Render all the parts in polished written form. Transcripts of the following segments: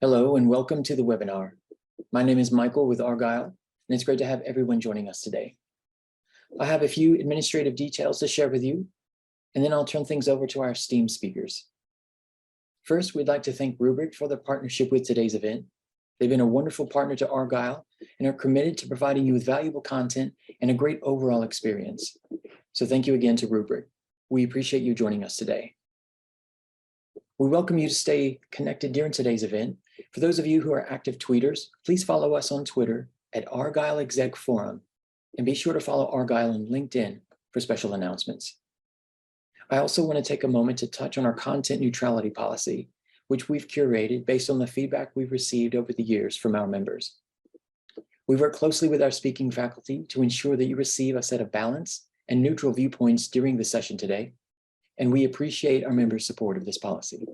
Hello and welcome to the webinar. My name is Michael with Argyle, and it's great to have everyone joining us today. I have a few administrative details to share with you, and then I'll turn things over to our esteemed speakers. First, we'd like to thank Rubrik for their partnership with today's event. They've been a wonderful partner to Argyle and are committed to providing you with valuable content and a great overall experience. So thank you again to Rubrik. We appreciate you joining us today. We welcome you to stay connected during today's event. For those of you who are active tweeters, please follow us on Twitter at Argyle Exec Forum, and be sure to follow Argyle on LinkedIn for special announcements. I also want to take a moment to touch on our content neutrality policy, which we've curated based on the feedback we've received over the years from our members. We work closely with our speaking faculty to ensure that you receive a set of balanced and neutral viewpoints during the session today, and we appreciate our members' support of this policy.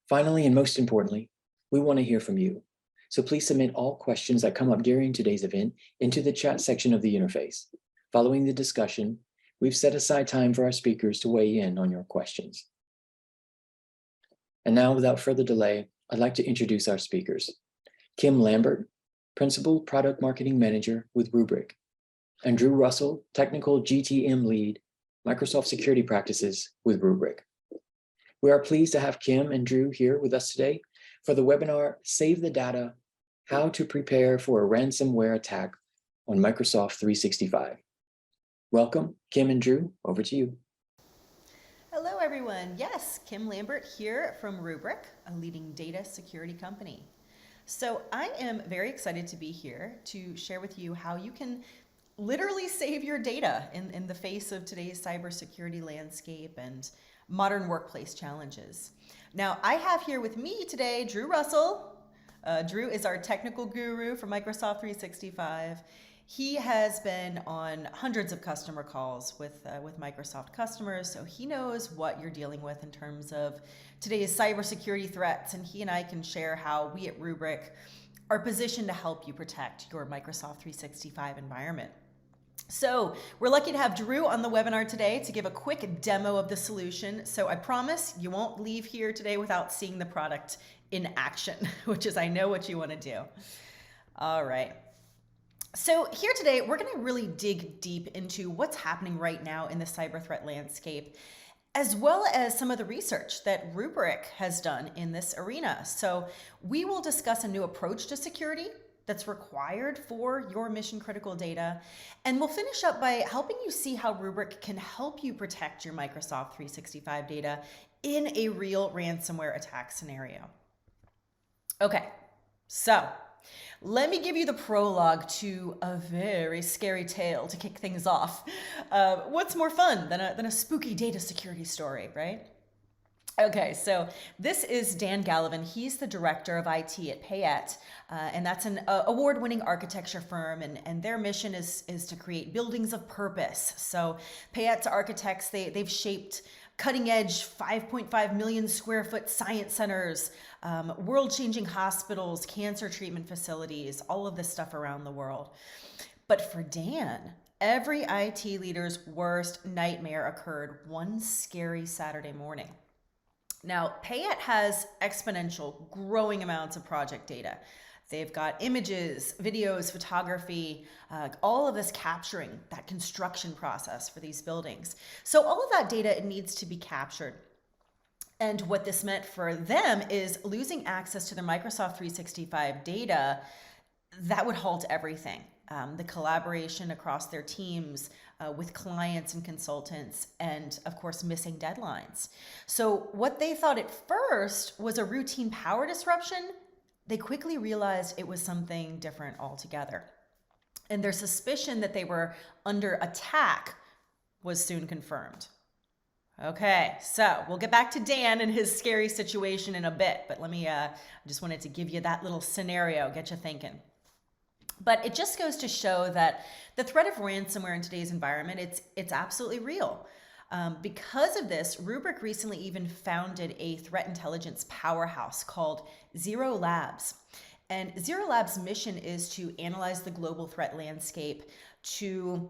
Finally, and most importantly, we want to hear from you. So please submit all questions that come up during today's event into the chat section of the interface. Following the discussion, we've set aside time for our speakers to weigh in on your questions. And now, without further delay, I'd like to introduce our speakers. Kim Lambert, Principal Product Marketing Manager with Rubrik, and Drew Russell, Technical GTM Lead, Microsoft Security Practices with Rubrik. We are pleased to have Kim and Drew here with us today for the webinar, Save the Data, How to Prepare for a Ransomware Attack on Microsoft 365. Welcome, Kim and Drew, over to you. Hello, everyone. Yes, Kim Lambert here from Rubrik, a leading data security company. So I am very excited to be here to share with you how you can literally save your data in the face of today's cybersecurity landscape and modern workplace challenges. Now, I have here with me today Drew Russell. Drew is our technical guru for Microsoft 365. He has been on hundreds of customer calls with Microsoft customers, so he knows what you're dealing with in terms of today's cybersecurity threats, and he and I can share how we at Rubrik are positioned to help you protect your Microsoft 365 environment. So we're lucky to have Drew on the webinar today to give a quick demo of the solution. So I promise you won't leave here today without seeing the product in action, which is I know what you want to do. All right. So here today, we're going to really dig deep into what's happening right now in the cyber threat landscape, as well as some of the research that Rubrik has done in this arena. So we will discuss a new approach to security that's required for your mission critical data. And we'll finish up by helping you see how Rubrik can help you protect your Microsoft 365 data in a real ransomware attack scenario. Okay, so let me give you the prologue to a very scary tale to kick things off. What's more fun than a spooky data security story, right? Okay, so this is Dan Gallivan. He's the director of IT at Payette, and that's an award-winning architecture firm, and their mission is to create buildings of purpose. So Payette's architects, they've shaped cutting-edge 5.5 million square foot science centers, world-changing hospitals, cancer treatment facilities, all of this stuff around the world. But for Dan, every IT leader's worst nightmare occurred one scary Saturday morning. Now, Payette has exponential, growing amounts of project data. They've got images, videos, photography, all of this capturing that construction process for these buildings. So all of that data, it needs to be captured. And what this meant for them is losing access to their Microsoft 365 data, that would halt everything. The collaboration across their teams with clients and consultants, and of course, missing deadlines. So what they thought at first was a routine power disruption, they quickly realized it was something different altogether. And their suspicion that they were under attack was soon confirmed. Okay, so we'll get back to Dan and his scary situation in a bit, but I just wanted to give you that little scenario, get you thinking. But it just goes to show that the threat of ransomware in today's environment, it's absolutely real. Because of this, Rubrik recently even founded a threat intelligence powerhouse called Zero Labs. And Zero Labs' mission is to analyze the global threat landscape, to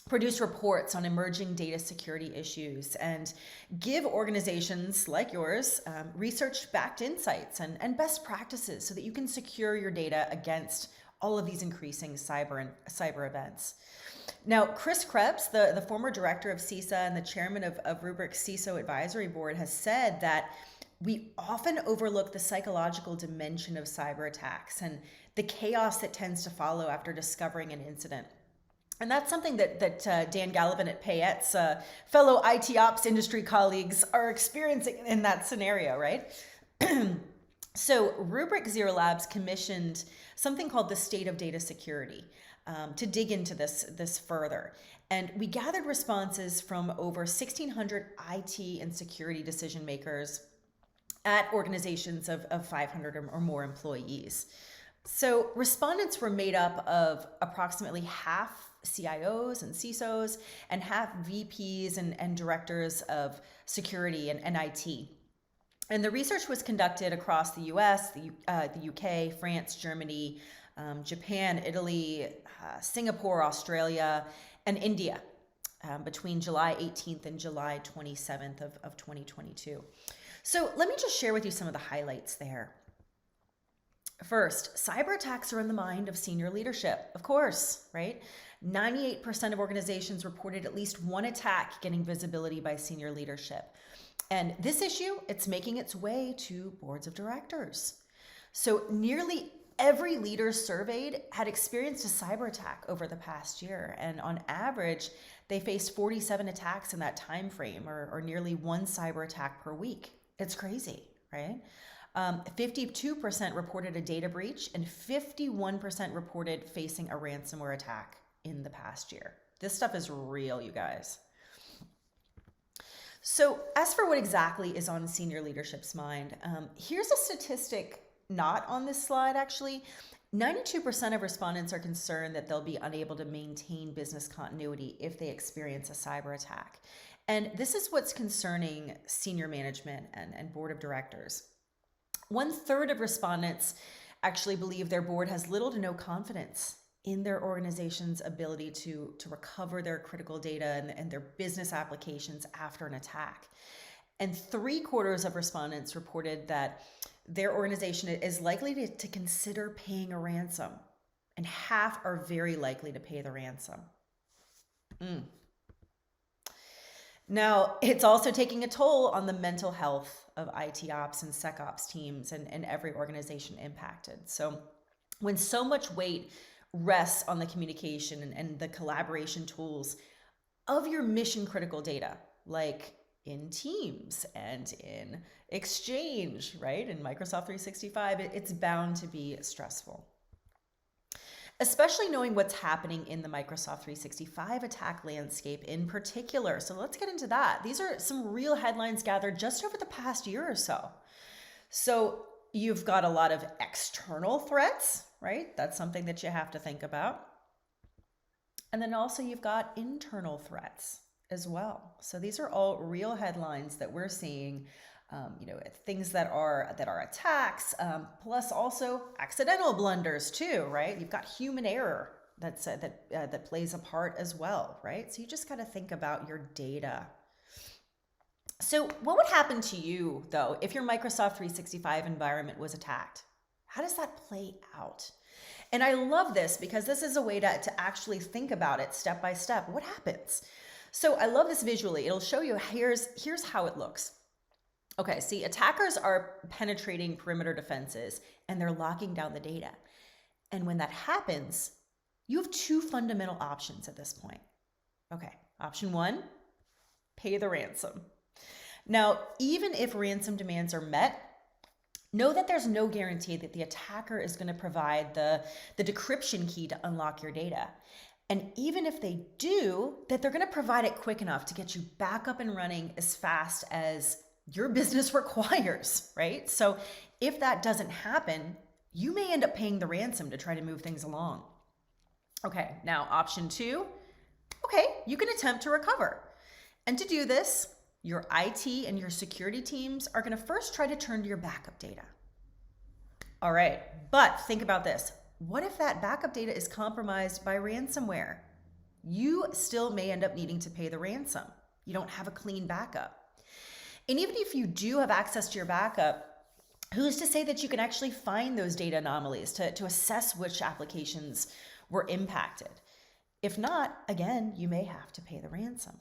produce reports on emerging data security issues, and give organizations like yours research-backed insights and best practices so that you can secure your data against all of these increasing cyber events. Now, Chris Krebs, the former director of CISA and the chairman of Rubrik's CISO advisory board, has said that we often overlook the psychological dimension of cyber attacks and the chaos that tends to follow after discovering an incident. And that's something that Dan Gallivan at Payette's fellow IT ops industry colleagues are experiencing in that scenario, right? So Rubrik Zero Labs commissioned something called the State of Data Security to dig into this further. And we gathered responses from over 1,600 IT and security decision makers at organizations of 500 or more employees. So respondents were made up of approximately half CIOs and CISOs and half VPs and directors of security and IT. And the research was conducted across the US, the UK, France, Germany, Japan, Italy, Singapore, Australia, and India between July 18th and July 27th of 2022. So let me just share with you some of the highlights there. First, cyber attacks are in the mind of senior leadership, of course, right? 98% of organizations reported at least one attack getting visibility by senior leadership. And this issue, it's making its way to boards of directors. So nearly every leader surveyed had experienced a cyber attack over the past year. And on average, they faced 47 attacks in that time frame, or nearly one cyber attack per week. It's crazy, right? 52% reported a data breach and 51% reported facing a ransomware attack in the past year. This stuff is real, you guys. So as for what exactly is on senior leadership's mind, here's a statistic not on this slide actually. 92% of respondents are concerned that they'll be unable to maintain business continuity if they experience a cyber attack. And this is what's concerning senior management and board of directors. 1/3 of respondents actually believe their board has little to no confidence in their organization's ability to recover their critical data and their business applications after an attack. And 3/4 of respondents reported that their organization is likely to consider paying a ransom, and half are very likely to pay the ransom. Now, it's also taking a toll on the mental health of IT ops and SecOps teams and every organization impacted. So when so much weight rests on the communication and the collaboration tools of your mission critical data, like in Teams and in Exchange, right? In Microsoft 365, it's bound to be stressful. Especially knowing what's happening in the Microsoft 365 attack landscape in particular. So let's get into that. These are some real headlines gathered just over the past year or so. So you've got a lot of external threats, right? That's something that you have to think about. And then also you've got internal threats as well. So these are all real headlines that we're seeing, things that are attacks, plus also accidental blunders too, right? You've got human error that plays a part as well, right? So you just got to think about your data. So what would happen to you though if your Microsoft 365 environment was attacked? How does that play out? And I love this because this is a way to actually think about it step by step. What happens? So I love this visually. It'll show you, here's how it looks. Okay, see, attackers are penetrating perimeter defenses and they're locking down the data. And when that happens, you have two fundamental options at this point. Okay, option one, pay the ransom. Now, even if ransom demands are met, know that there's no guarantee that the attacker is going to provide the decryption key to unlock your data. And even if they do, that they're going to provide it quick enough to get you back up and running as fast as your business requires, right? So if that doesn't happen, you may end up paying the ransom to try to move things along. Okay, now option two, okay, you can attempt to recover. And to do this, your IT and your security teams are going to first try to turn to your backup data. All right, but think about this. What if that backup data is compromised by ransomware? you still may end up needing to pay the ransom. You don't have a clean backup. And even if you do have access to your backup, who's to say that you can actually find those data anomalies to assess which applications were impacted? If not, again, you may have to pay the ransom.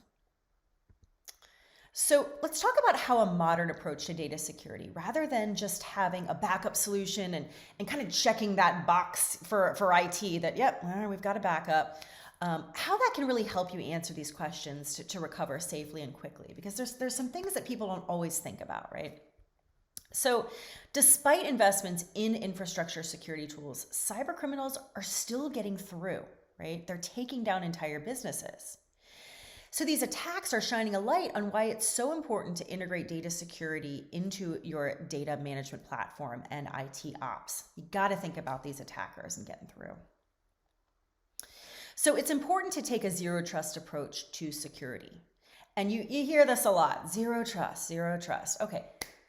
So let's talk about how a modern approach to data security, rather than just having a backup solution and kind of checking that box for IT that, yep, we've got a backup, how that can really help you answer these questions to recover safely and quickly, because there's some things that people don't always think about, right? So despite investments in infrastructure security tools, cyber criminals are still getting through, right? They're taking down entire businesses. So these attacks are shining a light on why it's so important to integrate data security into your data management platform and IT ops. You got to think about these attackers and getting through. So it's important to take a zero trust approach to security. And you hear this a lot, zero trust, zero trust. Okay,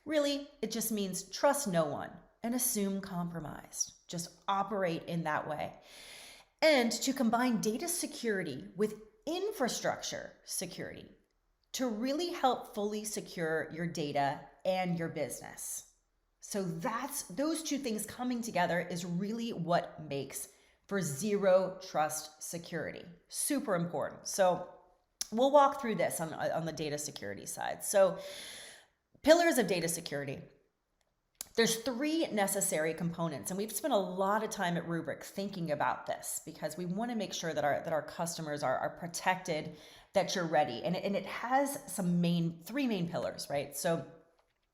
really, it just means trust no one and assume compromised. Just operate in that way. And to combine data security with infrastructure security to really help fully secure your data and your business. So those two things coming together is really what makes for zero trust security. Super important. So we'll walk through this on the data security side. So pillars of data security. There's 3 necessary components, and we've spent a lot of time at Rubrik thinking about this because we want to make sure that our customers are protected, that you're ready. And it has 3 main pillars, right? So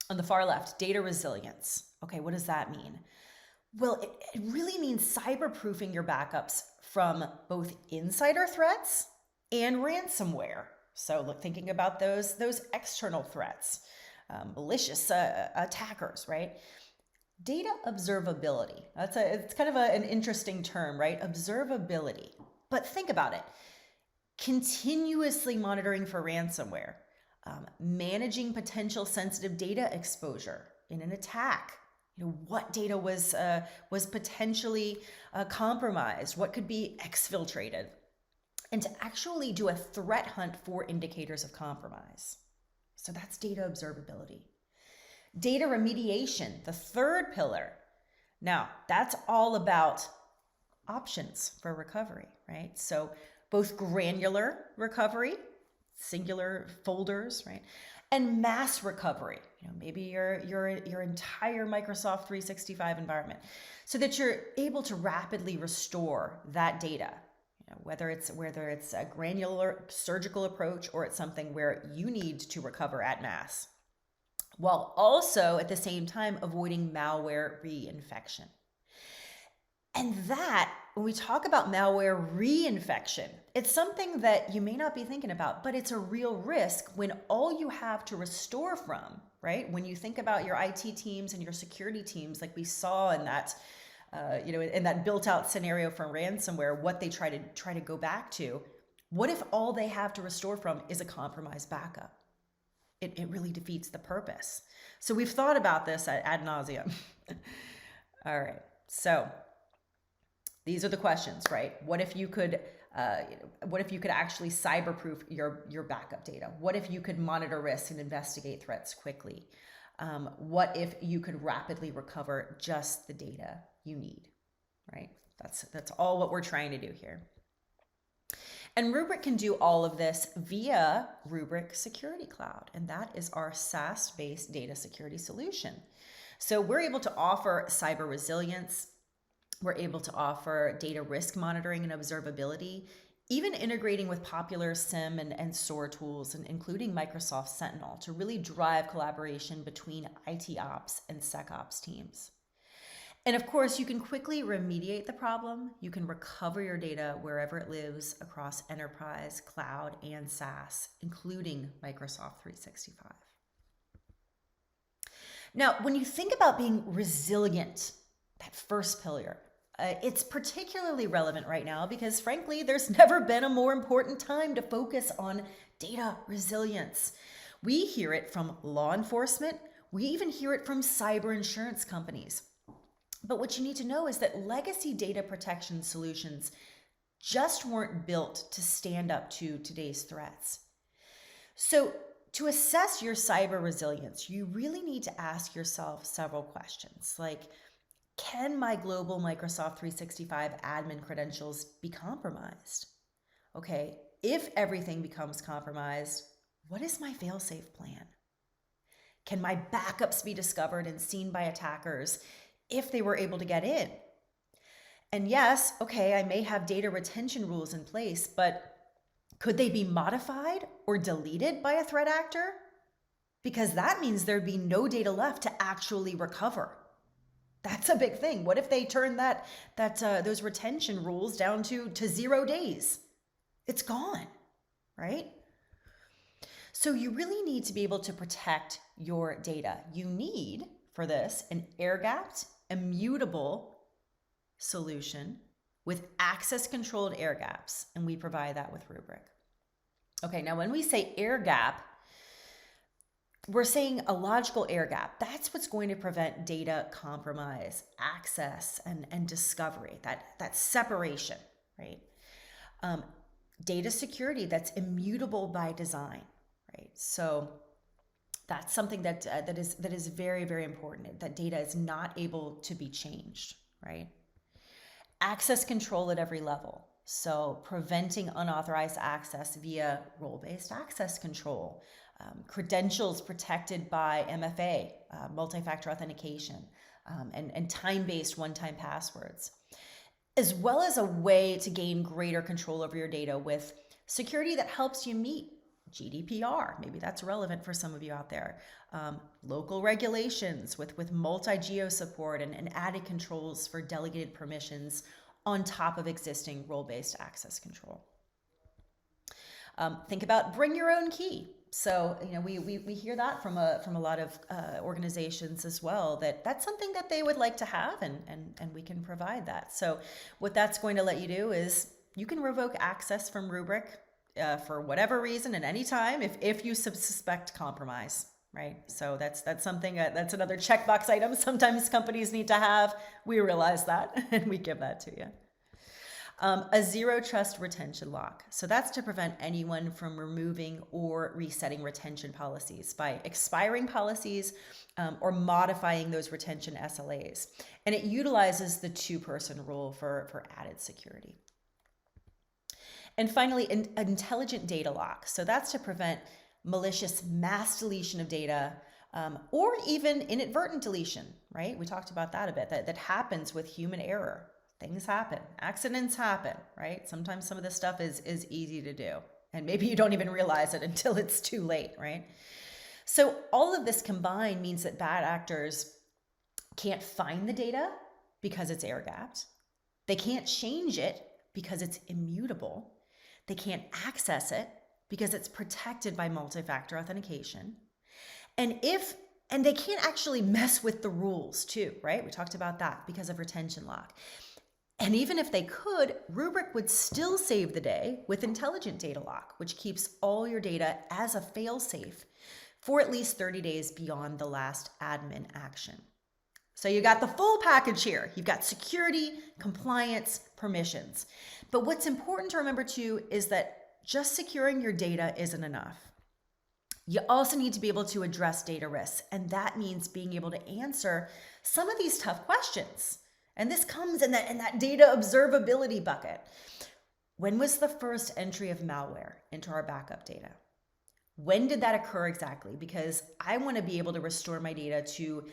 on the far left, data resilience. Okay, what does that mean? Well, it really means cyber-proofing your backups from both insider threats and ransomware. So thinking about those external threats. Malicious attackers, right? Data observability. It's kind of an interesting term, right? Observability. But think about it. Continuously monitoring for ransomware, managing potential sensitive data exposure in an attack. What data was potentially compromised? What could be exfiltrated? And to actually do a threat hunt for indicators of compromise. So that's data observability. Data remediation, the 3rd pillar. Now, that's all about options for recovery, right? So both granular recovery, singular folders, right? And mass recovery, maybe your entire Microsoft 365 environment, so that you're able to rapidly restore that data. Whether it's a granular surgical approach or it's something where you need to recover at mass, while also at the same time avoiding malware reinfection. And that, when we talk about malware reinfection, it's something that you may not be thinking about, but it's a real risk when all you have to restore from, right? When you think about your IT teams and your security teams, like we saw in that in that built-out scenario from ransomware, what they try to go back to. What if all they have to restore from is a compromised backup? It really defeats the purpose. So we've thought about this ad nauseum. All right, so these are the questions, right? What if you could actually cyberproof your backup data? What if you could monitor risks and investigate threats quickly? What if you could rapidly recover just the data you need, right? That's all what we're trying to do here. And Rubrik can do all of this via Rubrik Security Cloud, and that is our SaaS-based data security solution. So we're able to offer cyber resilience, we're able to offer data risk monitoring and observability, even integrating with popular SIEM and SOAR tools, and including Microsoft Sentinel, to really drive collaboration between IT ops and SecOps teams. And of course, you can quickly remediate the problem. You can recover your data wherever it lives across enterprise, cloud, and SaaS, including Microsoft 365. Now, when you think about being resilient, that first pillar, it's particularly relevant right now because, frankly, there's never been a more important time to focus on data resilience. We hear it from law enforcement. We even hear it from cyber insurance companies. But what you need to know is that legacy data protection solutions, just weren't built to stand up to today's threats. So to assess your cyber resilience, you really need to ask yourself several questions like, can my global Microsoft 365 admin credentials be compromised? Okay, if everything becomes compromised, what is my fail-safe plan? Can my backups be discovered and seen by attackers if they were able to get in? And yes, okay, I may have data retention rules in place, but could they be modified or deleted by a threat actor? Because that means there'd be no data left to actually recover. That's a big thing. What if they turn those retention rules down to 0 days? It's gone, right? So you really need to be able to protect your data. You need, for this, an air-gapped, immutable solution with access-controlled air gaps, and we provide that with Rubrik. Okay, now when we say air gap, we're saying a logical air gap. That's what's going to prevent data compromise, access, and discovery, that separation, right? Data security that's immutable by design, right? So that's something that is very, very important, that data is not able to be changed, right? Access control at every level. So preventing unauthorized access via role-based access control, credentials protected by MFA, multi-factor authentication, and time-based one-time passwords, as well as a way to gain greater control over your data with security that helps you meet GDPR. Maybe that's relevant for some of you out there. Local regulations with multi-geo support and added controls for delegated permissions on top of existing role-based access control. Think about bring your own key. So, we hear that from a lot of organizations as well, that's something that they would like to have, and we can provide that. So what that's going to let you do is you can revoke access from Rubrik for whatever reason at any time if you suspect compromise, right? So that's something, that's another checkbox item sometimes companies need to have. We realize that and we give that to you. A zero trust retention lock. So that's to prevent anyone from removing or resetting retention policies by expiring policies or modifying those retention SLAs. And it utilizes the 2-person rule for added security. And finally, an intelligent data lock. So that's to prevent malicious mass deletion of data or even inadvertent deletion, right? We talked about that a bit, that happens with human error. Things happen, accidents happen, right? Sometimes some of this stuff is easy to do, and maybe you don't even realize it until it's too late, right? So all of this combined means that bad actors can't find the data because it's air gapped. They can't change it because it's immutable. They can't access it because it's protected by multi-factor authentication. And they can't actually mess with the rules too, right? We talked about that because of retention lock. And even if they could, Rubrik would still save the day with intelligent data lock, which keeps all your data as a fail-safe for at least 30 days beyond the last admin action. So you got the full package here. You've got security, compliance, permissions. But what's important to remember too is that just securing your data isn't enough. You also need to be able to address data risks, and that means being able to answer some of these tough questions. And this comes in that data observability bucket. When was the first entry of malware into our backup data? When did that occur exactly? Because I want to be able to restore my data to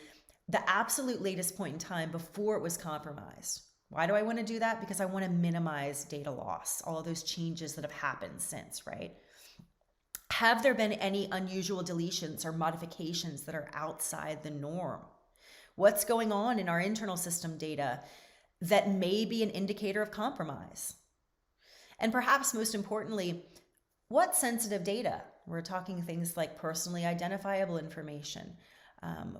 the absolute latest point in time before it was compromised. Why do I want to do that? Because I want to minimize data loss, all of those changes that have happened since, right? Have there been any unusual deletions or modifications that are outside the norm? What's going on in our internal system data that may be an indicator of compromise? And perhaps most importantly, what sensitive data? We're talking things like personally identifiable information.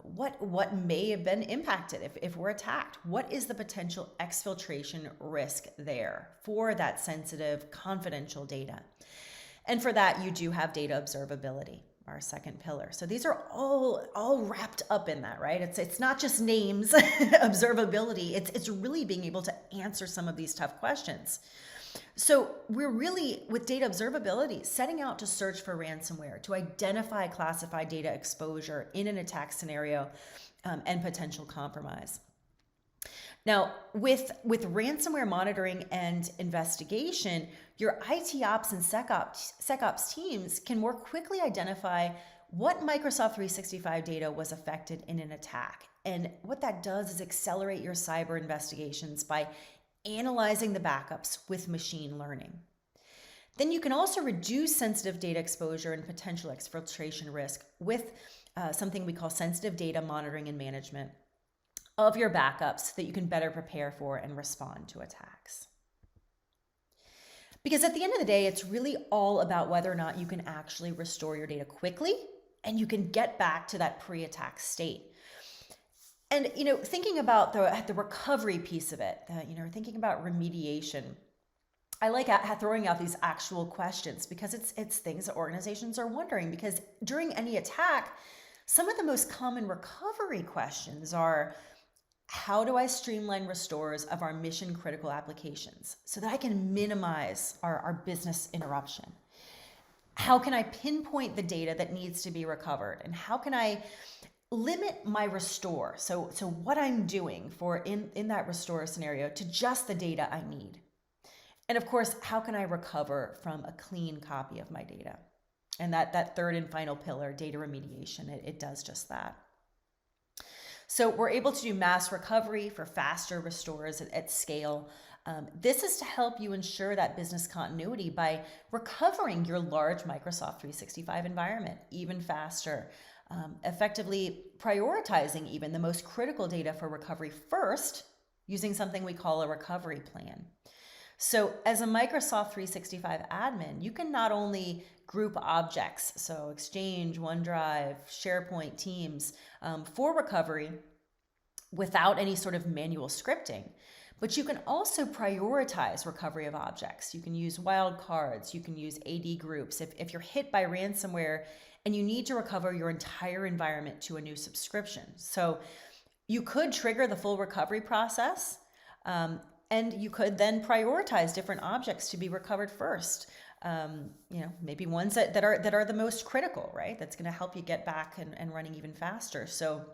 What may have been impacted if we're attacked? What is the potential exfiltration risk there for that sensitive, confidential data? And for that, you do have data observability, our second pillar. So these are all wrapped up in that, right? It's not just names, observability. It's really being able to answer some of these tough questions. So we're really, with data observability, setting out to search for ransomware, to identify classified data exposure in an attack scenario, and potential compromise. Now, with ransomware monitoring and investigation, your IT ops and SecOps teams can more quickly identify what Microsoft 365 data was affected in an attack. And what that does is accelerate your cyber investigations by analyzing the backups with machine learning. Then you can also reduce sensitive data exposure and potential exfiltration risk with something we call sensitive data monitoring and management of your backups so that you can better prepare for and respond to attacks. Because at the end of the day, it's really all about whether or not you can actually restore your data quickly and you can get back to that pre-attack state. And thinking about the recovery piece of it, thinking about remediation, I like throwing out these actual questions because it's things that organizations are wondering. Because during any attack, some of the most common recovery questions are, how do I streamline restores of our mission critical applications so that I can minimize our business interruption? How can I pinpoint the data that needs to be recovered? And how can I limit my restore? So what I'm doing in that restore scenario to just the data I need. And of course, how can I recover from a clean copy of my data? And that third and final pillar, data remediation, it does just that. So we're able to do mass recovery for faster restores at scale. This is to help you ensure that business continuity by recovering your large Microsoft 365 environment even faster, effectively prioritizing even the most critical data for recovery first, using something we call a recovery plan. So as a Microsoft 365 admin, you can not only group objects, so Exchange, OneDrive, SharePoint, Teams, for recovery without any sort of manual scripting, but you can also prioritize recovery of objects. You can use wildcards, you can use AD groups. If you're hit by ransomware and you need to recover your entire environment to a new subscription. So you could trigger the full recovery process, and you could then prioritize different objects to be recovered first. Maybe ones that are the most critical, right? That's going to help you get back and running even faster. So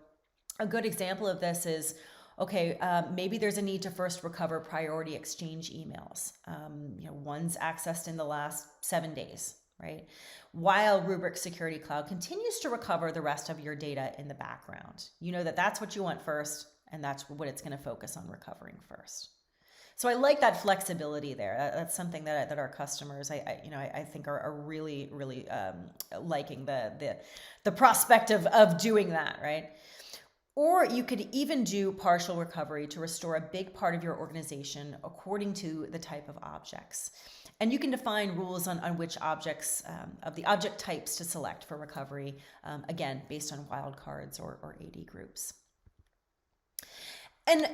a good example of this is, maybe there's a need to first recover priority Exchange emails, ones accessed in the last 7 days, right? While Rubrik Security Cloud continues to recover the rest of your data in the background. You know that's what you want first, and that's what it's going to focus on recovering first. So I like that flexibility there. That's something that our customers, I think are really, really liking the prospect of doing that, right? Or you could even do partial recovery to restore a big part of your organization according to the type of objects. And you can define rules on which objects, of the object types to select for recovery, again, based on wildcards or AD groups. And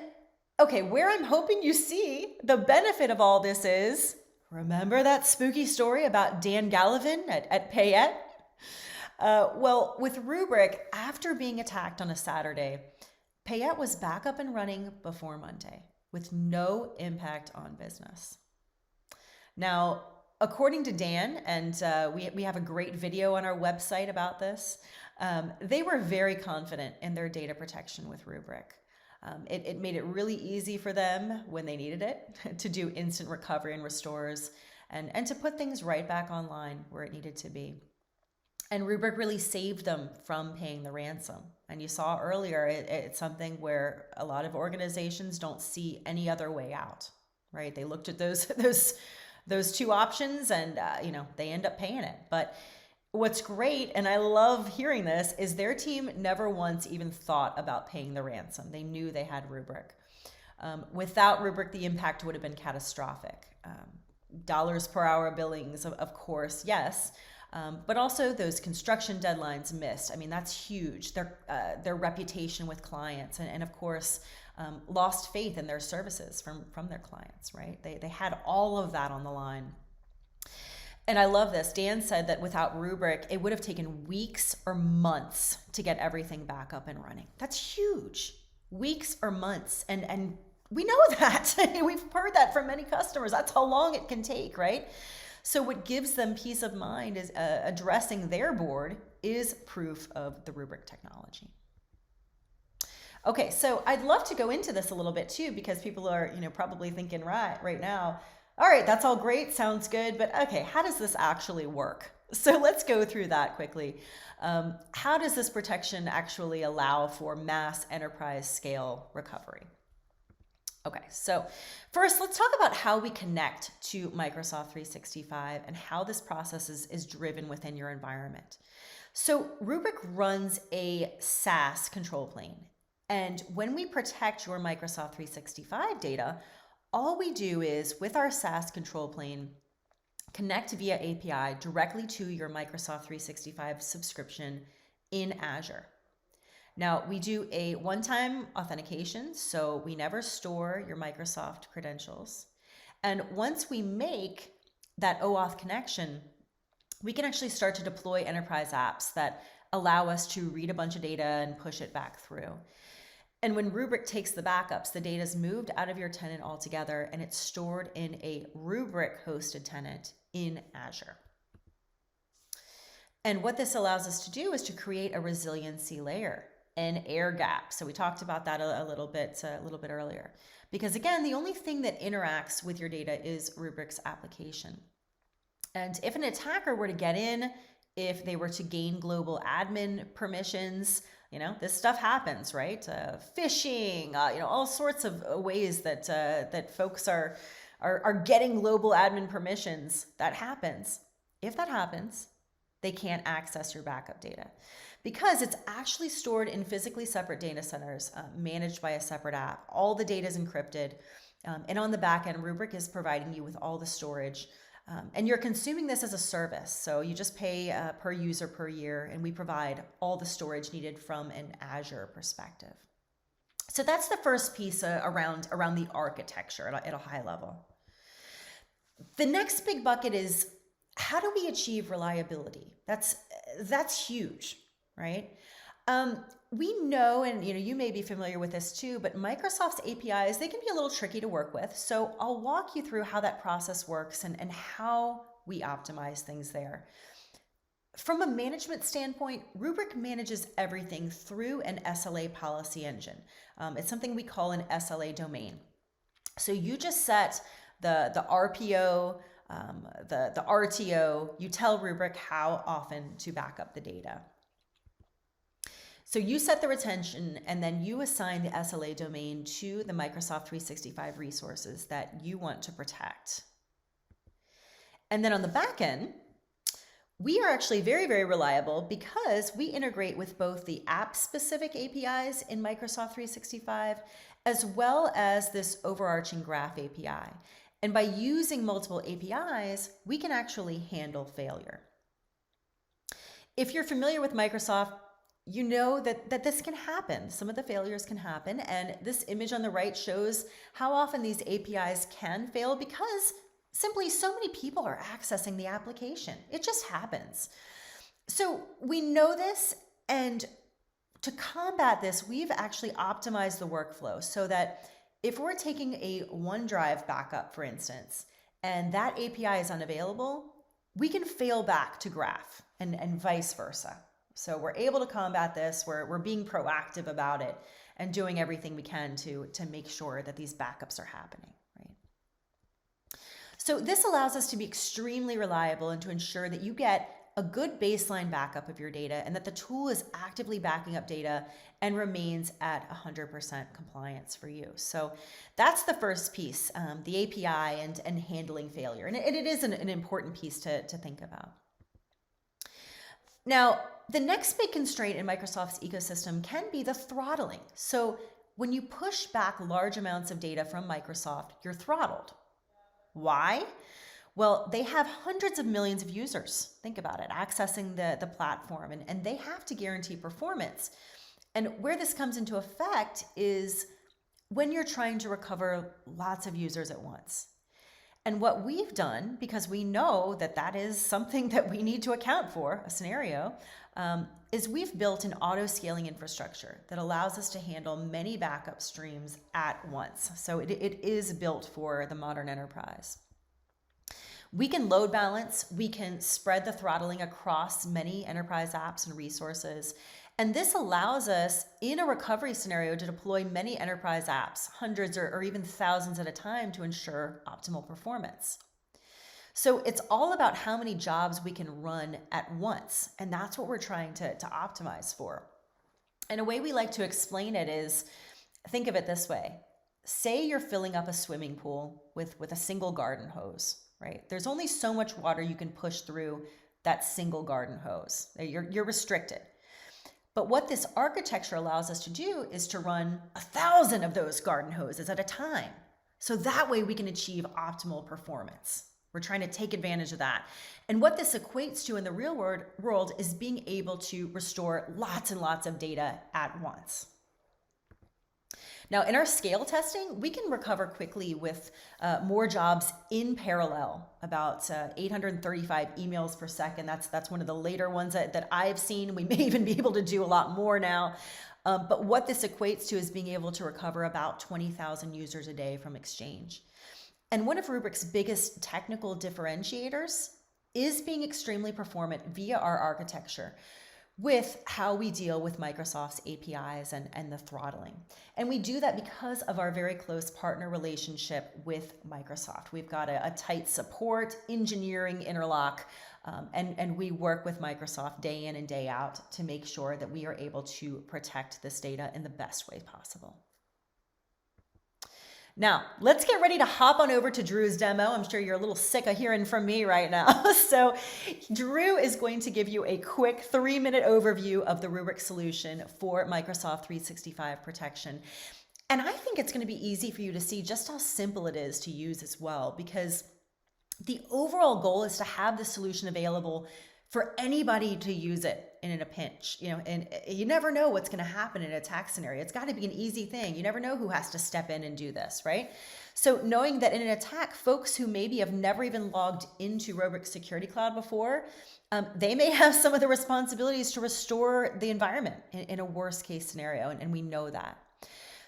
where I'm hoping you see the benefit of all this is, remember that spooky story about Dan Gallivan at Payette? Well, with Rubrik, after being attacked on a Saturday, Payette was back up and running before Monday with no impact on business. Now, according to Dan, and we have a great video on our website about this, they were very confident in their data protection with Rubrik. It made it really easy for them when they needed it to do instant recovery and restores and to put things right back online where it needed to be. And Rubrik really saved them from paying the ransom. And you saw earlier, it's something where a lot of organizations don't see any other way out, right? They looked at those two options and, they end up paying it. But what's great, and I love hearing this, is their team never once even thought about paying the ransom. They knew they had Rubrik. Without Rubrik, the impact would have been catastrophic. Dollars per hour billings, of course, yes, but also those construction deadlines missed. I mean, that's huge. Their reputation with clients, and of course, lost faith in their services from their clients, right? They had all of that on the line. And I love this. Dan said that without Rubrik, it would have taken weeks or months to get everything back up and running. That's huge. Weeks or months. And We know that. We've heard that from many customers. That's how long it can take, right? So what gives them peace of mind is addressing their board is proof of the Rubrik technology. Okay, so I'd love to go into this a little bit too, because people are, probably thinking right now, all right, that's all great, sounds good, but okay, how does this actually work? So let's go through that quickly. How does this protection actually allow for mass enterprise scale recovery? Okay, so first let's talk about how we connect to Microsoft 365 and how this process is driven within your environment. So Rubrik runs a SaaS control plane. And when we protect your Microsoft 365 data, all we do is, with our SaaS control plane, connect via API directly to your Microsoft 365 subscription in Azure. Now, we do a one-time authentication, so we never store your Microsoft credentials. And once we make that OAuth connection, we can actually start to deploy enterprise apps that allow us to read a bunch of data and push it back through. And when Rubrik takes the backups, the data is moved out of your tenant altogether and it's stored in a Rubrik hosted tenant in Azure. And what this allows us to do is to create a resiliency layer, an air gap. So we talked about that a little bit earlier. Because again, the only thing that interacts with your data is Rubrik's application. And if an attacker were to get in, if they were to gain global admin permissions, this stuff happens, right? Phishing, all sorts of ways that folks are getting global admin permissions. That happens. If that happens, they can't access your backup data because it's actually stored in physically separate data centers managed by a separate app. All the data is encrypted. And on the back end, Rubrik is providing you with all the storage. And you're consuming this as a service. So you just pay per user per year, and we provide all the storage needed from an Azure perspective. So that's the first piece around the architecture at a high level. The next big bucket is, how do we achieve reliability? That's huge, right? We know, and you may be familiar with this too, but Microsoft's APIs, they can be a little tricky to work with. So I'll walk you through how that process works and how we optimize things there. From a management standpoint, Rubrik manages everything through an SLA policy engine. It's something we call an SLA domain. So you just set the RPO, the RTO, you tell Rubrik how often to back up the data. So you set the retention and then you assign the SLA domain to the Microsoft 365 resources that you want to protect. And then on the back end, we are actually very, very reliable because we integrate with both the app-specific APIs in Microsoft 365 as well as this overarching graph API. And by using multiple APIs, we can actually handle failure. If you're familiar with Microsoft, you know that this can happen. Some of the failures can happen, and this image on the right shows how often these APIs can fail because simply so many people are accessing the application. It just happens. So we know this, and to combat this, we've actually optimized the workflow so that if we're taking a OneDrive backup, for instance, and that API is unavailable, we can fail back to Graph and vice versa. So we're able to combat this. We're being proactive about it and doing everything we can to make sure that these backups are happening, right? So this allows us to be extremely reliable and to ensure that you get a good baseline backup of your data and that the tool is actively backing up data and remains at 100% compliance for you. So that's the first piece, the API and handling failure. And it is an important piece to think about. Now, the next big constraint in Microsoft's ecosystem can be the throttling. So when you push back large amounts of data from Microsoft, you're throttled. Why? Well, they have hundreds of millions of users, think about it, accessing the platform, and they have to guarantee performance. And where this comes into effect is when you're trying to recover lots of users at once. And what we've done, because we know that that is something that we need to account for, a scenario, is we've built an auto-scaling infrastructure that allows us to handle many backup streams at once. So it is built for the modern enterprise. We can load balance, we can spread the throttling across many enterprise apps and resources. And this allows us in a recovery scenario to deploy many enterprise apps, hundreds or even thousands at a time to ensure optimal performance. So it's all about how many jobs we can run at once. And that's what we're trying to optimize for. And a way we like to explain it is, think of it this way. Say you're filling up a swimming pool with a single garden hose, right? There's only so much water you can push through that single garden hose. You're restricted. But what this architecture allows us to do is to run 1,000 of those garden hoses at a time. So that way we can achieve optimal performance. We're trying to take advantage of that. And what this equates to in the real world is being able to restore lots and lots of data at once. Now, in our scale testing, we can recover quickly with more jobs in parallel, about 835 emails per second. That's one of the later ones that I've seen. We may even be able to do a lot more now. But what this equates to is being able to recover about 20,000 users a day from Exchange. And one of Rubrik's biggest technical differentiators is being extremely performant via our architecture, with how we deal with Microsoft's APIs and the throttling. And we do that because of our very close partner relationship with Microsoft. We've got a tight support, engineering interlock, and we work with Microsoft day in and day out to make sure that we are able to protect this data in the best way possible. Now, let's get ready to hop on over to Drew's demo. I'm sure you're a little sick of hearing from me right now. So Drew is going to give you a quick 3-minute overview of the Rubrik solution for Microsoft 365 protection. And I think it's going to be easy for you to see just how simple it is to use as well, because the overall goal is to have the solution available for anybody to use it in a pinch, and you never know what's going to happen in an attack scenario. It's got to be an easy thing. You never know who has to step in and do this, right? So knowing that in an attack, folks who maybe have never even logged into Rubrik Security Cloud before, they may have some of the responsibilities to restore the environment in a worst case scenario, and we know that.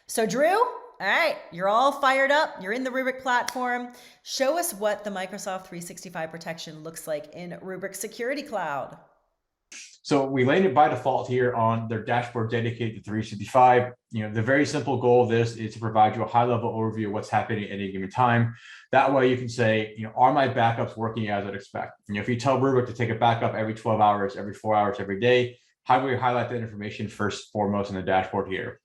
So Drew, all right, you're all fired up. You're in the Rubrik platform. Show us what the Microsoft 365 protection looks like in Rubrik Security Cloud. So we landed by default here on their dashboard dedicated to 365. The very simple goal of this is to provide you a high-level overview of what's happening at any given time. That way you can say, are my backups working as I'd expect? If you tell Rubrik to take a backup every 12 hours, every 4 hours, every day, how do we highlight that information first foremost in the dashboard here?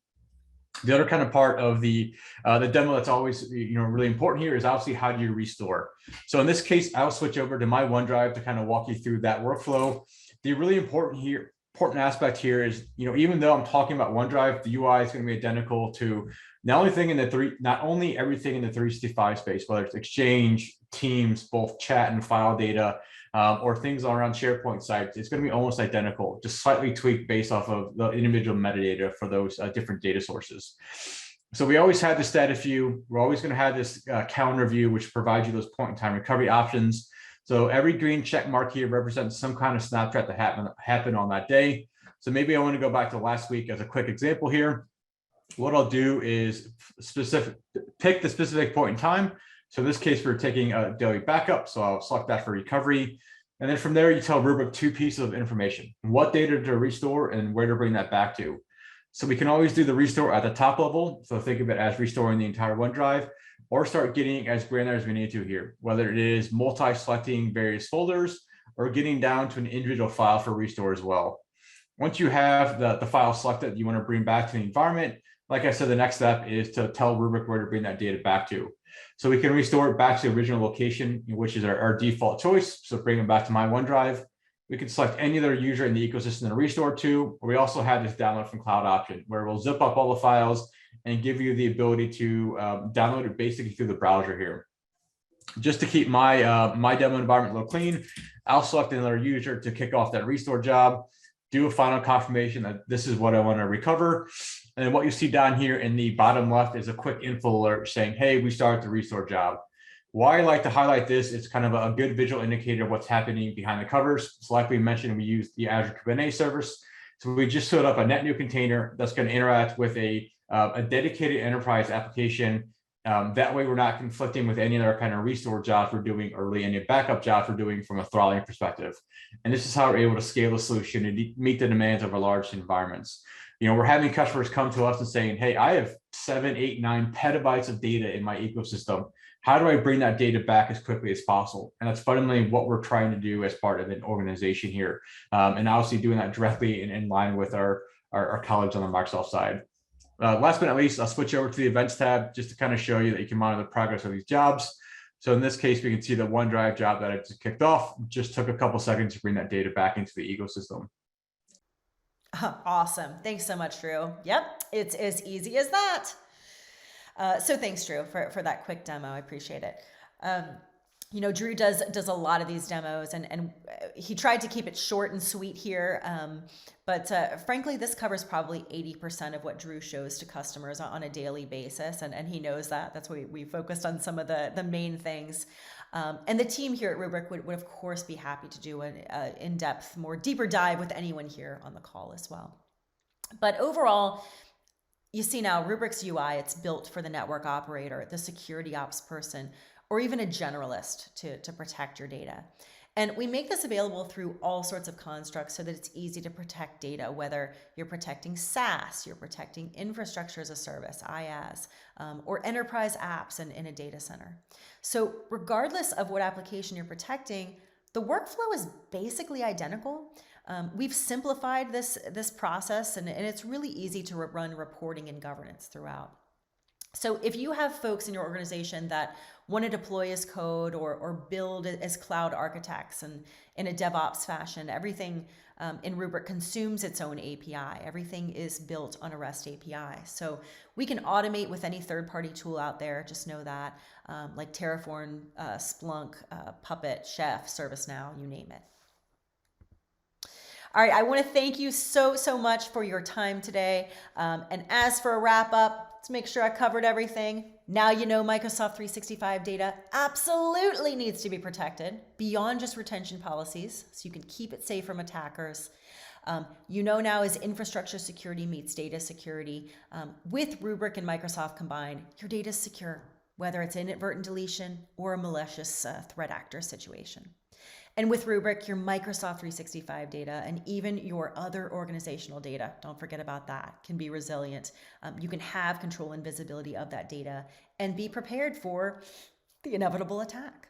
The other kind of part of the demo that's always really important here is obviously how do you restore. So in this case, I'll switch over to my OneDrive to kind of walk you through that workflow. The really important aspect here is, even though I'm talking about OneDrive, the UI is going to be identical to not only everything in the 365 space, whether it's Exchange, Teams, both chat and file data, or things around SharePoint sites. It's going to be almost identical, just slightly tweaked based off of the individual metadata for those different data sources. So we always had the status view. We're always going to have this calendar view, which provides you those point-in-time recovery options. So every green check mark here represents some kind of snapshot that happened on that day. So maybe I want to go back to last week as a quick example here. What I'll do is pick the specific point in time. So in this case, we're taking a daily backup. So I'll select that for recovery. And then from there, you tell Rubrik 2 pieces of information: what data to restore and where to bring that back to. So we can always do the restore at the top level. So think of it as restoring the entire OneDrive, or start getting as granular as we need to here, whether it is multi-selecting various folders or getting down to an individual file for restore as well. Once you have the file selected you want to bring back to the environment, like I said, the next step is to tell Rubrik where to bring that data back to. So we can restore it back to the original location, which is our default choice. So bring it back to my OneDrive. We can select any other user in the ecosystem to restore to, or we also have this download from cloud option where we'll zip up all the files and give you the ability to download it basically through the browser here. Just to keep my my demo environment a little clean, I'll select another user to kick off that restore job, do a final confirmation that this is what I want to recover. And then what you see down here in the bottom left is a quick info alert saying, hey, we started the restore job. Why I like to highlight this, it's kind of a good visual indicator of what's happening behind the covers. So like we mentioned, we use the Azure Kubernetes service. So we just stood up a net new container that's going to interact with a dedicated enterprise application. That way we're not conflicting with any other kind of restore jobs we're doing or any backup jobs we're doing from a throttling perspective. And this is how we're able to scale the solution and meet the demands of our large environments. We're having customers come to us and saying, hey, I have 7, 8, 9 petabytes of data in my ecosystem. How do I bring that data back as quickly as possible? And that's fundamentally what we're trying to do as part of an organization here. And obviously doing that directly in line with our colleagues on the Microsoft side. Last but not least, I'll switch over to the events tab just to kind of show you that you can monitor the progress of these jobs. So in this case, we can see the OneDrive job that I just kicked off just took a couple seconds to bring that data back into the ecosystem. Awesome. Thanks so much, Drew. Yep, it's as easy as that. So thanks, Drew, for that quick demo. I appreciate it. Drew does a lot of these demos, and he tried to keep it short and sweet here. But frankly, this covers probably 80% of what Drew shows to customers on a daily basis, and he knows that. That's why we focused on some of the main things. And the team here at Rubrik would of course be happy to do an in-depth, more deeper dive with anyone here on the call as well. But overall, you see now Rubrik's UI, it's built for the network operator, the security ops person, or even a generalist to protect your data. And we make this available through all sorts of constructs so that it's easy to protect data, whether you're protecting SaaS, you're protecting infrastructure as a service, IaaS, or enterprise apps in a data center. So regardless of what application you're protecting, the workflow is basically identical. We've simplified this process, and it's really easy to run reporting and governance throughout. So if you have folks in your organization that want to deploy as code or build as cloud architects and in a DevOps fashion, everything in Rubrik consumes its own API. Everything is built on a REST API. So we can automate with any third-party tool out there, just know that, like Terraform, Splunk, Puppet, Chef, ServiceNow, you name it. All right, I want to thank you so much for your time today. And as for a wrap up, let's make sure I covered everything. Now you know Microsoft 365 data absolutely needs to be protected beyond just retention policies, so you can keep it safe from attackers. You know now as infrastructure security meets data security, with Rubrik and Microsoft combined, your data is secure, whether it's inadvertent deletion or a malicious threat actor situation. And with Rubrik, your Microsoft 365 data and even your other organizational data, don't forget about that, can be resilient. You can have control and visibility of that data and be prepared for the inevitable attack.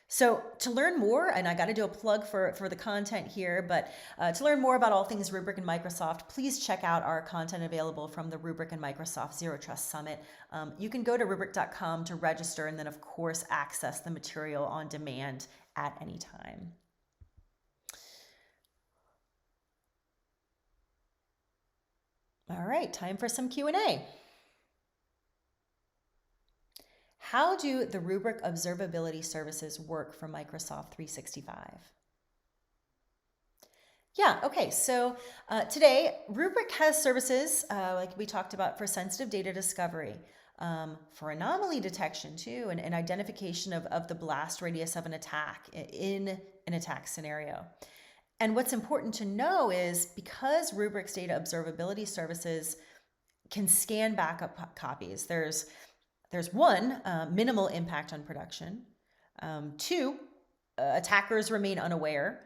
So to learn more, and I got to do a plug for the content here, but to learn more about all things Rubrik and Microsoft, please check out our content available from the Rubrik and Microsoft Zero Trust Summit. You can go to Rubrik.com to register and then, of course, access the material on demand at any time. All right, time for some Q&A. How do the Rubrik observability services work for Microsoft 365? Yeah, okay, so today Rubrik has services like we talked about for sensitive data discovery, for anomaly detection too, and identification of the blast radius of an attack in an attack scenario. And what's important to know is because Rubrik's data observability services can scan backup copies, there's one, minimal impact on production. Two, attackers remain unaware.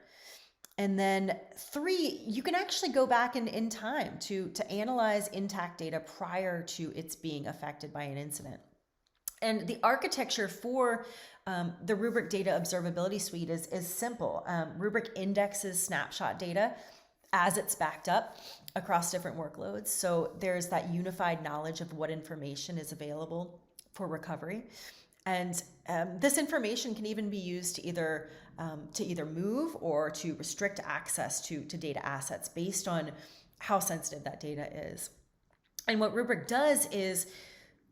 And then three, you can actually go back in time to analyze intact data prior to its being affected by an incident. And the architecture for the Rubrik Data Observability Suite is simple. Rubrik indexes snapshot data as it's backed up across different workloads. So there's that unified knowledge of what information is available for recovery. And this information can even be used to either move or to restrict access to data assets based on how sensitive that data is. And what Rubrik does is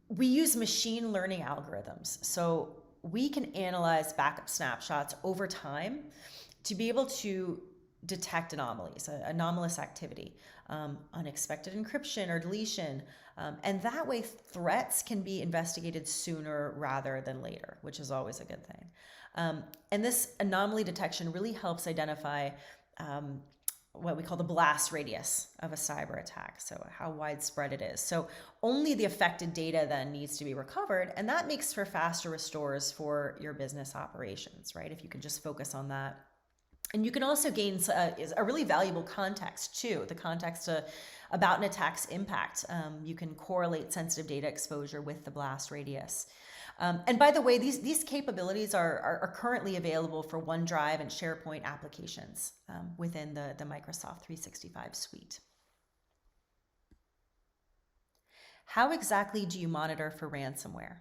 we use machine learning algorithms. So we can analyze backup snapshots over time to be able to detect anomalies, anomalous activity. unexpected encryption or deletion. And that way threats can be investigated sooner rather than later, which is always a good thing. And this anomaly detection really helps identify what we call the blast radius of a cyber attack, so how widespread it is. So only the affected data then needs to be recovered, and that makes for faster restores for your business operations, right? If you can just focus on that. And you can also gain a really valuable context too, the context about an attack's impact. You can correlate sensitive data exposure with the blast radius. And by the way, these capabilities are currently available for OneDrive and SharePoint applications within the Microsoft 365 suite. How exactly do you monitor for ransomware?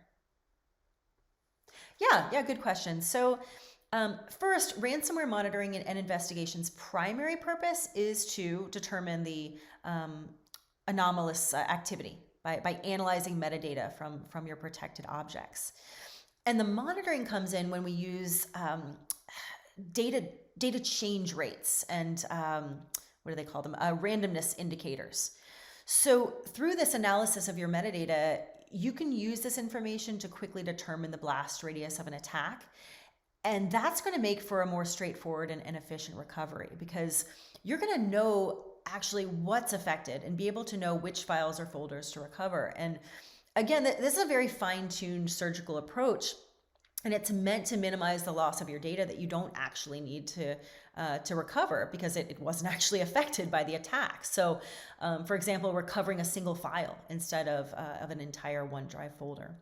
Yeah, good question. So first, ransomware monitoring and investigation's primary purpose is to determine the anomalous activity by analyzing metadata from your protected objects. And the monitoring comes in when we use data change rates and what do they call them? Randomness indicators. So through this analysis of your metadata, you can use this information to quickly determine the blast radius of an attack. And that's going to make for a more straightforward and efficient recovery, because you're going to know actually what's affected and be able to know which files or folders to recover. And again, this is a very fine-tuned surgical approach, and it's meant to minimize the loss of your data that you don't actually need to recover because it wasn't actually affected by the attack. So for example, recovering a single file instead of an entire OneDrive folder.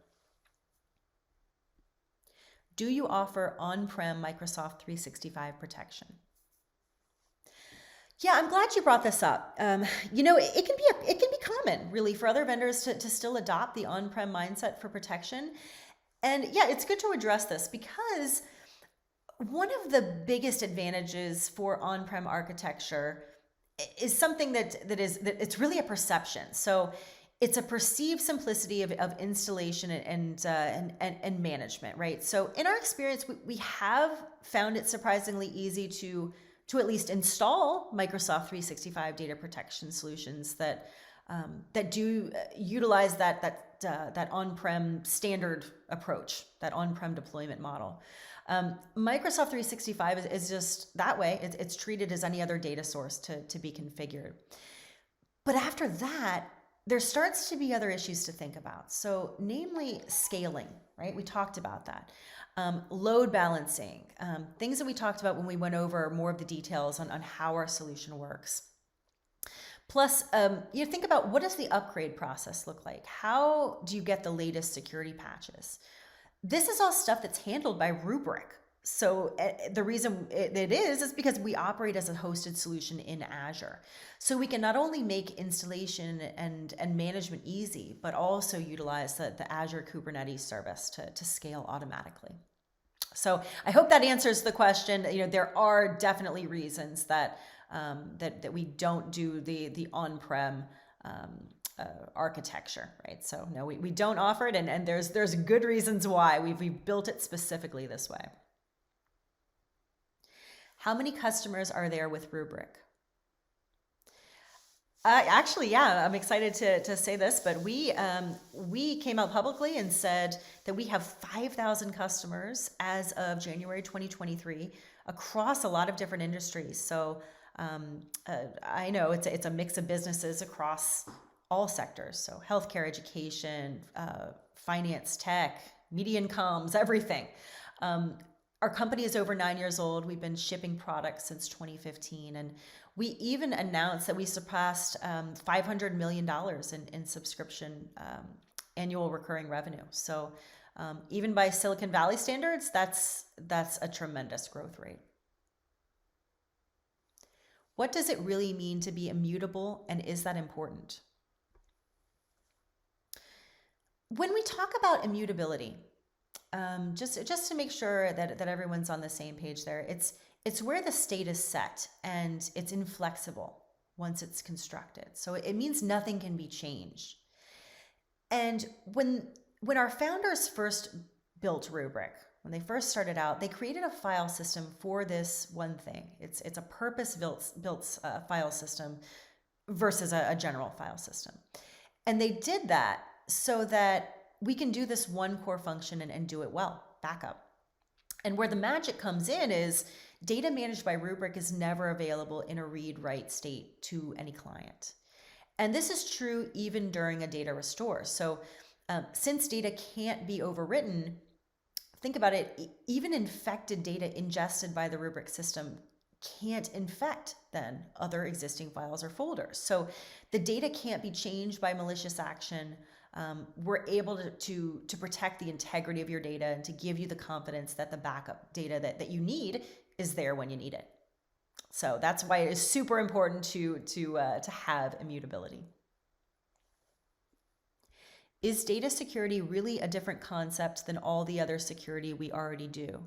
Do you offer on-prem Microsoft 365 protection? Yeah, I'm glad you brought this up. You know, it can be common, really, for other vendors to still adopt the on-prem mindset for protection. And yeah, it's good to address this because one of the biggest advantages for on-prem architecture is something that it's really a perception. So it's a perceived simplicity of installation and management, right? So in our experience, we have found it surprisingly easy to at least install Microsoft 365 data protection solutions that do utilize that on-prem standard approach, that on-prem deployment model. Microsoft 365 is just that way. It's treated as any other data source to be configured. But after that, there starts to be other issues to think about. So namely scaling, right? We talked about that. Load balancing, things that we talked about when we went over more of the details on how our solution works. Plus, you think about, what does the upgrade process look like? How do you get the latest security patches? This is all stuff that's handled by Rubrik. So the reason it is because we operate as a hosted solution in Azure. So we can not only make installation and management easy, but also utilize the Azure Kubernetes service to scale automatically. So I hope that answers the question. You know, there are definitely reasons that we don't do the on-prem architecture, right? So no, we don't offer it, and there's good reasons why. We've built it specifically this way. How many customers are there with Rubrik? Actually, yeah, I'm excited to say this, but we came out publicly and said that we have 5,000 customers as of January 2023 across a lot of different industries. So I know it's a mix of businesses across all sectors. So healthcare, education, finance, tech, media and comms, everything. Our company is over 9 years old. We've been shipping products since 2015. And we even announced that we surpassed $500 million in subscription annual recurring revenue. So even by Silicon Valley standards, that's a tremendous growth rate. What does it really mean to be immutable, and is that important? When we talk about immutability, just to make sure that everyone's on the same page there, it's where the state is set and it's inflexible once it's constructed. So it means nothing can be changed. And when our founders first built Rubrik, when they first started out, they created a file system for this one thing. It's a purpose-built file system versus a general file system. And they did that so that we can do this one core function and do it well, backup. And where the magic comes in is data managed by Rubrik is never available in a read-write state to any client. And this is true even during a data restore. So since data can't be overwritten, think about it, even infected data ingested by the Rubrik system can't infect then other existing files or folders. So the data can't be changed by malicious action. We're able to protect the integrity of your data and to give you the confidence that the backup data that you need is there when you need it. So that's why it is super important to have immutability. Is data security really a different concept than all the other security we already do?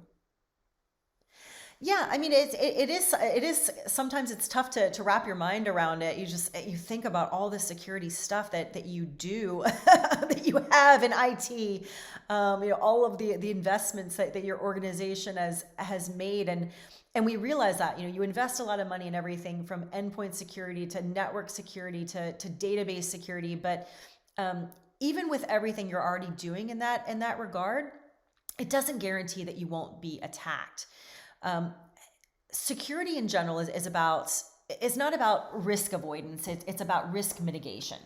Yeah, I mean, it is sometimes it's tough to wrap your mind around it. You think about all the security stuff that you do, that you have in IT, all of the investments that your organization has made. And we realize that, you invest a lot of money in everything from endpoint security to network security to database security. But even with everything you're already doing in that regard, it doesn't guarantee that you won't be attacked. Security in general is not about risk avoidance. It's about risk mitigation,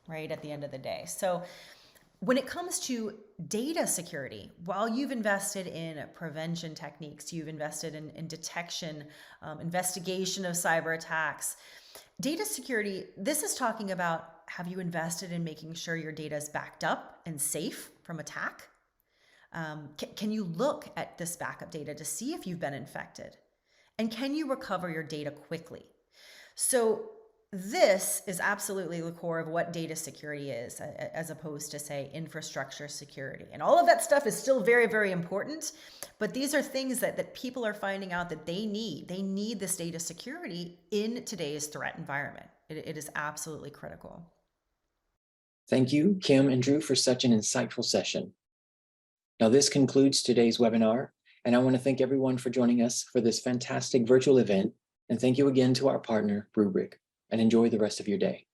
right? At the end of the day. So when it comes to data security, while you've invested in prevention techniques, you've invested in detection, investigation of cyber attacks, data security, this is talking about, have you invested in making sure your data is backed up and safe from attack? Can you look at this backup data to see if you've been infected? And can you recover your data quickly? So this is absolutely the core of what data security is, as opposed to, say, infrastructure security. And all of that stuff is still very, very important, but these are things that people are finding out that they need. They need this data security in today's threat environment. It is absolutely critical. Thank you, Kim and Drew, for such an insightful session. Now, this concludes today's webinar, and I want to thank everyone for joining us for this fantastic virtual event. And thank you again to our partner, Rubrik, and enjoy the rest of your day.